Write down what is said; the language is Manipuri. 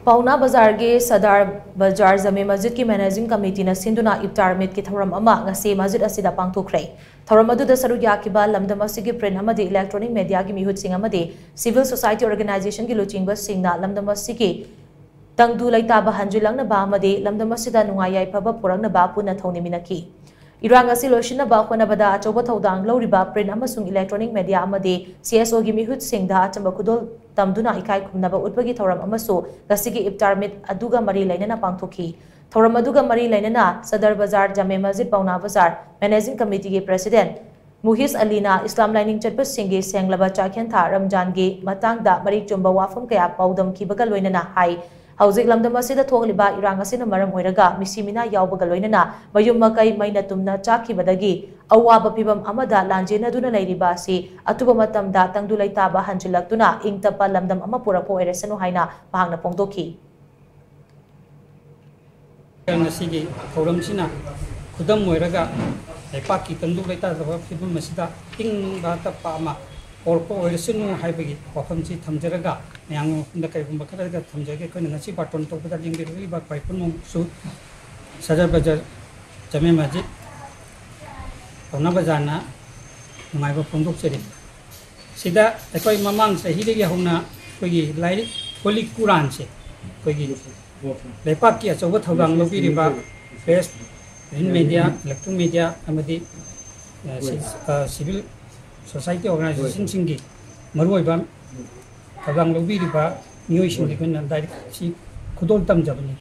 पाउना बाजार के सदर बाजार जमे मस्जिद की मैनेजिंग कमेटी ने सिंधुना इफ्तार मीट की थौरम अमा ngasi मस्जिद असिदा पांगथोखरे थौरम अदुदा सरुक याकिबा लमदम असिगी प्रिंट अमदि इलेक्ट्रॉनिक मीडिया की मिहुत सिंह अमदि सिविल सोसाइटी ऑर्गेनाइजेशन की लुचिंगबा सिंगना लमदम असिगी तंगदु लैताबा हंजुलंगनबा अमदि लमदम असिदा नुंगाई याइफबा पुरंगनबा पुना थौनिमिनकी इरांग असी लोशिनबा होनबदा अचौबा थौदांग लौरिबा प्रिंट अमसुंग इलेक्ट्रॉनिक मीडिया अमदि CSO की मिहुत सिंगदा अचंबा खुदोल तमदुना इकाई खुमनबा उतबगी थौरम अमसु गसिगी इफ्तार मीट अदुगा मरी लैनना पांगथोखी थौरम अदुगा मरी लैनना सदर बाजार जामे मस्जिद पाउना बाजार मैनेजिंग कमेटी के प्रेसिडेंट मुहिस अलीना इस्लाम लाइनिंग चटपसिंगे सेंगलबा चाखेन था रमजान के मतांगदा मरी चुंबा वाफम कया पाउदम खिबगा लोइनना हाई हौजिक लमदम असिदा थोगलिबा इरांग असिना मरम ओइरगा मिसिमिना यावबगा लोइनना मयुम मकई मैना तुमना चाखिबदगी अवाबा फिबम अमदा लांजेनदुना लैरिबा असि अतुबा मतमदा तंगदु लैताबा हंजुलक्तुना इंगतपा लमदम अमा पुरपो ओइरसनु हाइना पांगना पोंगदोखी ngasiगी थौरमसिना खुदम ओइरगा लेपाकी तंगदु लैताबा फिबम मसिदा इंगबा तपा अमा और ओइरसनु हाइबगी वाफमसि थमजरगा न्यांग हुंदा कइगुंबा खरगा थमजगे कोन ngasi बाटोन तोबदा लिंगिरगी बा पाइपुन मुसु सदर बाजार जमे मस्जिद पाउना बाजारना नुंगाइबा फोंदोकचरी सिदा अखोय ममांग सहीदगी हौना कोगी लाइरिक होली कुरान से कोगी लेपाकी अचौबा थौदांग लौबिरिबा press print media electronic media अमदि सिविल सोसाइटी ऑर्गेनाइजेशन सिंगी मरुओइबा थौदांग लौबिरिबा मियोइसिंगी कोन डायरेक्ट सि खुदोल तमजबनी।